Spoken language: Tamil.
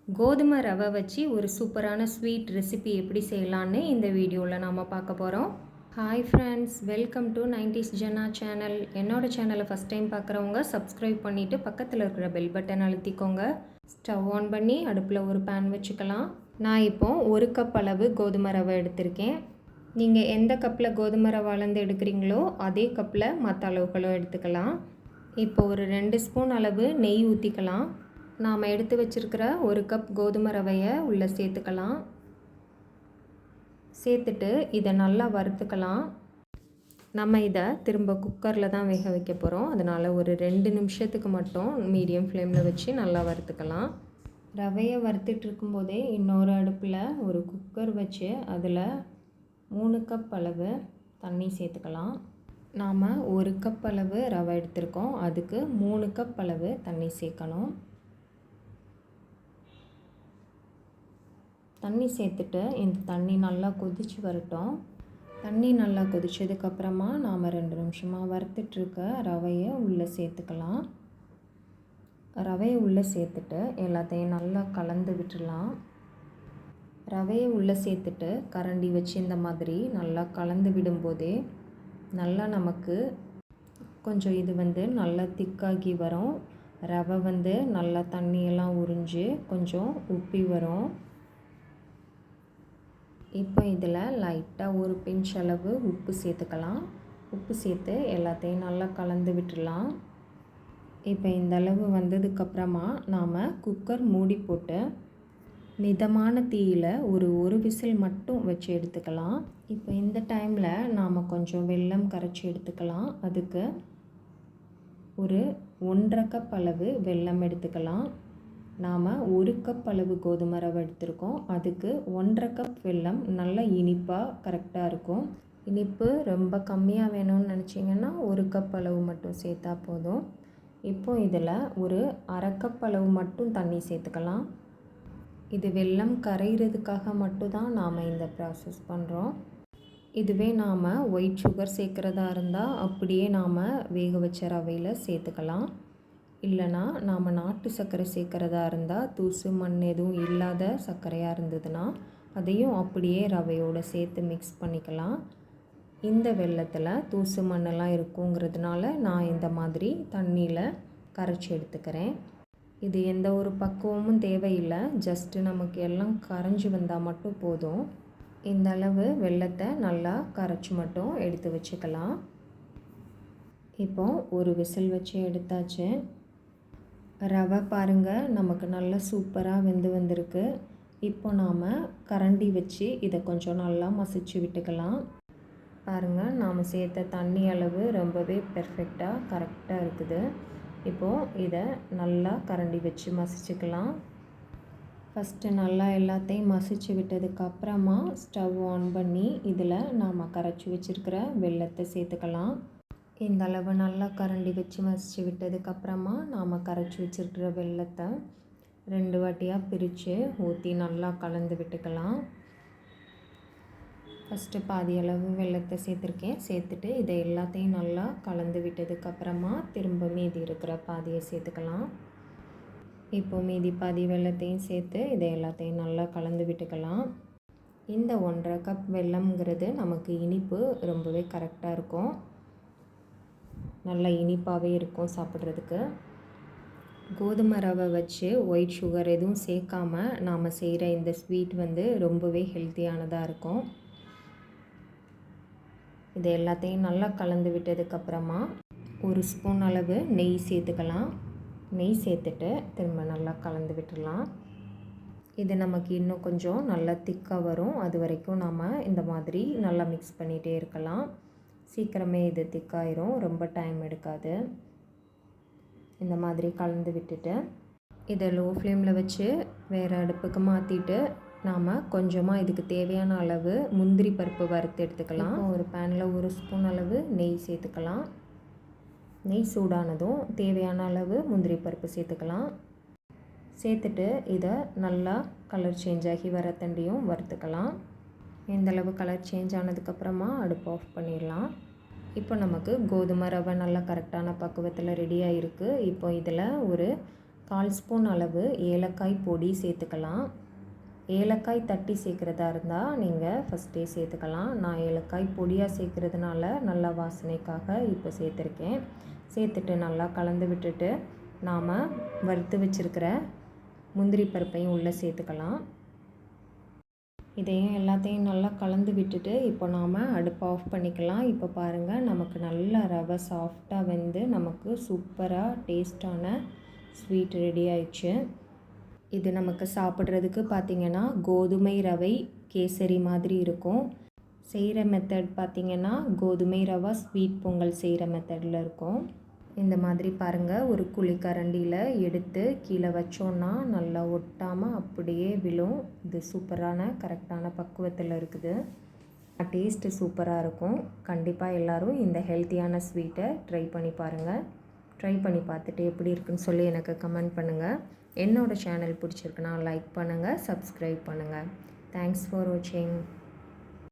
கோதுமை ரவை வச்சு ஒரு சூப்பரான ஸ்வீட் ரெசிபி எப்படி செய்யலான்னு இந்த வீடியோவில் நாம் பார்க்க போகிறோம். Hi friends, welcome to 90s Jana channel. என்னோடய சேனலை ஃபஸ்ட் டைம் பார்க்குறவங்க சப்ஸ்கிரைப் பண்ணிவிட்டு பக்கத்தில் இருக்கிற பெல் பட்டன் அழுத்திக்கோங்க. ஸ்டவ் ஆன் பண்ணி அடுப்பில் ஒரு பேன் வச்சுக்கலாம். நான் இப்போது 1 கப் அளவு கோதுமை ரவை எடுத்திருக்கேன். நீங்கள் எந்த கப்பில் கோதுமை ரவை அளந்து எடுக்கிறீங்களோ அதே கப்பில் மற்ற அளவுகளும் எடுத்துக்கலாம். இப்போ ஒரு 2 ஸ்பூன் அளவு நெய் ஊற்றிக்கலாம். நாம் எடுத்து வச்சுருக்கிற 1 கப் கோதுமை ரவையை உள்ளே சேர்த்துக்கலாம். சேர்த்துட்டு இதை நல்லா வறுத்துக்கலாம். நம்ம இதை திரும்ப குக்கரில் தான் வேக வைக்க போகிறோம். அதனால் ஒரு 2 நிமிஷத்துக்கு மட்டும் மீடியம் ஃப்ளேமில் வச்சு நல்லா வறுத்துக்கலாம். ரவையை வறுத்துட்டு இருக்கும்போதே இன்னொரு அடுப்பில் ஒரு குக்கர் வச்சு அதில் 3 கப் அளவு தண்ணி சேர்த்துக்கலாம். நாம் 1 கப் அளவு ரவை எடுத்திருக்கோம், அதுக்கு 3 கப் அளவு தண்ணி சேர்க்கணும். தண்ணி சேர்த்துட்டு இந்த தண்ணி நல்லா கொதித்து வரட்டும். தண்ணி நல்லா கொதித்ததுக்கப்புறமா நாம் 2 நிமிஷமாக வறுத்துட்ருக்க ரவையை உள்ளே சேர்த்துக்கலாம். ரவையை உள்ளே சேர்த்துட்டு எல்லாத்தையும் நல்லா கலந்து விட்டுடலாம். ரவையை உள்ளே சேர்த்துட்டு கரண்டி வச்சு இந்த மாதிரி நல்லா கலந்து விடும்போதே நல்லா நமக்கு கொஞ்சம் இது நல்லா திக்காகி வரும். ரவை நல்லா தண்ணியெல்லாம் உறிஞ்சு கொஞ்சம் உப்பி வரும். இப்போ இதில் லைட்டாக ஒரு பிஞ்ச் அளவு உப்பு சேர்த்துக்கலாம். உப்பு சேர்த்து எல்லாத்தையும் நல்லா கலந்து விட்டுடலாம். இப்போ இந்த அளவு வந்ததுக்கப்புறமா நாம் குக்கர் மூடி போட்டு மிதமான தீயில் ஒரு விசில் மட்டும் வச்சு எடுத்துக்கலாம். இப்போ இந்த டைமில் நாம் கொஞ்சம் வெல்லம் கரைச்சி எடுத்துக்கலாம். அதுக்கு ஒரு 1.5 கப் அளவு வெல்லம் எடுத்துக்கலாம். நாம் 1 கப் அளவு கோதுமை ரவை எடுத்திருக்கோம், அதுக்கு 1.5 கப் வெல்லம் நல்லா இனிப்பாக கரெக்டாக இருக்கும். இனிப்பு ரொம்ப கம்மியாக வேணும்னு நினச்சிங்கன்னா 1 கப் அளவு மட்டும் சேர்த்தா போதும். இப்போது இதில் ஒரு 1/2 கப் அளவு மட்டும் தண்ணி சேர்த்துக்கலாம். இது வெல்லம் கரைகிறதுக்காக மட்டும்தான் நாம் இந்த ப்ராசஸ் பண்ணுறோம். இதுவே நாம் ஒயிட் சுகர் சேர்க்குறதா இருந்தால் அப்படியே நாம் வேக வச்ச ரவையில் சேர்த்துக்கலாம். இல்லைனா நாம் நாட்டு சர்க்கரை சேர்க்குறதா இருந்தால் தூசு மண் எதுவும் இல்லாத சர்க்கரையாக இருந்ததுன்னா அதையும் அப்படியே ரவையோடு சேர்த்து மிக்ஸ் பண்ணிக்கலாம். இந்த வெல்லத்தில் தூசு மண்ணெல்லாம் இருக்குங்கிறதுனால நான் இந்த மாதிரி தண்ணியில் கரைச்சி எடுத்துக்கிறேன். இது எந்த ஒரு பக்குவமும் தேவையில்லை, ஜஸ்ட்டு நமக்கு எல்லாம் கரைஞ்சி வந்தால் மட்டும் போதும். இந்த அளவு வெல்லத்தை நல்லா கரைச்சி மட்டும் எடுத்து வச்சுக்கலாம். இப்போது ஒரு விசில் வச்சு எடுத்தாச்சு. ரவை பாருங்கள், நமக்கு நல்லா சூப்பராக வெந்து வந்திருக்கு. இப்போ நாம் கரண்டி வச்சு இதை கொஞ்சம் நல்லா மசிச்சு விட்டுக்கலாம். பாருங்கள், நாம் சேர்த்த தண்ணி அளவு ரொம்பவே பெர்ஃபெக்டாக கரெக்டாக இருக்குது. இப்போது இதை நல்லா கரண்டி வச்சு மசிச்சுக்கலாம். ஃபஸ்ட்டு நல்லா எல்லாத்தையும் மசிச்சு விட்டதுக்கப்புறமா ஸ்டவ் ஆன் பண்ணி இதில் நாம் கரைச்சி வச்சுருக்கிற வெல்லத்தை சேர்த்துக்கலாம். இந்த அளவு நல்லா கரண்டி வச்சு மசிச்சு விட்டதுக்கப்புறமா நாம் கரைச்சி வச்சுருக்கிற வெல்லத்தை 2 வாட்டியாக பிரித்து ஊற்றி நல்லா கலந்து விட்டுக்கலாம். ஃபஸ்ட்டு பாதி அளவு வெல்லத்தை சேர்த்துருக்கேன். சேர்த்துட்டு இதை எல்லாத்தையும் நல்லா கலந்து விட்டதுக்கப்புறமா திரும்ப மீதி இருக்கிற பாதியை சேர்த்துக்கலாம். இப்போ மீதி பாதி வெல்லத்தையும் சேர்த்து இதை எல்லாத்தையும் நல்லா கலந்து விட்டுக்கலாம். இந்த 1.5 கப் வெல்லம்ங்கிறது நமக்கு இனிப்பு ரொம்பவே கரெக்டாக இருக்கும், நல்லா இனிப்பாகவே இருக்கும் சாப்பிட்றதுக்கு. கோதுமை ரவை வச்சு ஒயிட் சுகர் எதுவும் சேர்க்காம நாம் செய்கிற இந்த ஸ்வீட் ரொம்பவே ஹெல்த்தியானதாக இருக்கும். இது எல்லாத்தையும் நல்லா கலந்து விட்டதுக்கப்புறமா 1 ஸ்பூன் அளவு நெய் சேர்த்துக்கலாம். நெய் சேர்த்துட்டு திரும்ப நல்லா கலந்து விட்டுடலாம். இது நமக்கு இன்னும் கொஞ்சம் நல்லா திக்காக வரும். அது வரைக்கும் நாம் இந்த மாதிரி நல்லா மிக்ஸ் பண்ணிகிட்டே இருக்கலாம். சீக்கிரமே இது திக்காயிரும், ரொம்ப டைம் எடுக்காது. இந்த மாதிரி கலந்து விட்டுட்டு இதை லோ ஃப்ளேமில் வச்சு வேறு அடுப்புக்கு மாற்றிட்டு நாம் கொஞ்சமாக இதுக்கு தேவையான அளவு முந்திரி பருப்பு வறுத்து எடுத்துக்கலாம். ஒரு பேனில் 1 ஸ்பூன் அளவு நெய் சேர்த்துக்கலாம். நெய் சூடானதும் தேவையான அளவு முந்திரி பருப்பு சேர்த்துக்கலாம். சேர்த்துட்டு இதை நல்லா கலர் சேஞ்ச் ஆகி வர தண்டியும் வறுத்துக்கலாம். இந்தளவு கலர் சேஞ்ச் ஆனதுக்கப்புறமா அடுப்பு ஆஃப் பண்ணிடலாம். இப்போ நமக்கு கோதுமை ரவை நல்லா கரெக்டான பக்குவத்தில் ரெடியாக இருக்குது. இப்போ இதில் ஒரு 1/4 ஸ்பூன் அளவு ஏலக்காய் பொடி சேர்த்துக்கலாம். ஏலக்காய் தட்டி சேர்க்குறதா இருந்தால் நீங்கள் ஃபஸ்ட்டே சேர்த்துக்கலாம். நான் ஏலக்காய் பொடியாக சேர்க்குறதுனால நல்லா வாசனைக்காக இப்போ சேர்த்துருக்கேன். சேர்த்துட்டு நல்லா கலந்து விட்டுட்டு நாம் வறுத்து வச்சுருக்கிற முந்திரி பருப்பையும் உள்ளே சேர்த்துக்கலாம். இதையும் எல்லாத்தையும் நல்லா கலந்து விட்டுட்டு இப்போ நாம் அடுப்பை ஆஃப் பண்ணிக்கலாம். இப்போ பாருங்கள், நமக்கு நல்லா ரவை சாஃப்டாக வெந்து நமக்கு சூப்பராக டேஸ்டான ஸ்வீட் ரெடி ஆயிடுச்சு. இது நமக்கு சாப்பிட்றதுக்கு பார்த்திங்கன்னா கோதுமை ரவை கேசரி மாதிரி இருக்கும். செய்கிற மெத்தட் பார்த்திங்கன்னா கோதுமை ரவா ஸ்வீட் பொங்கல் செய்கிற மெத்தடில் இருக்கும். இந்த மாதிரி பாருங்கள், ஒரு குழிக்கரண்டியில் எடுத்து கீழே வச்சோன்னா நல்லா ஒட்டாமல் அப்படியே விழும். இது சூப்பரான கரெக்டான பக்குவத்தில் இருக்குது. டேஸ்ட்டு சூப்பராக இருக்கும். கண்டிப்பாக எல்லோரும் இந்த ஹெல்த்தியான ஸ்வீட்டை ட்ரை பண்ணி பாருங்கள். ட்ரை பண்ணி பார்த்துட்டு எப்படி இருக்குன்னு சொல்லி எனக்கு கமெண்ட் பண்ணுங்கள். என்னோடய சேனல் பிடிச்சிருக்குன்னா லைக் பண்ணுங்கள், சப்ஸ்கிரைப் பண்ணுங்கள். தேங்க்ஸ் ஃபார் வாட்சிங்.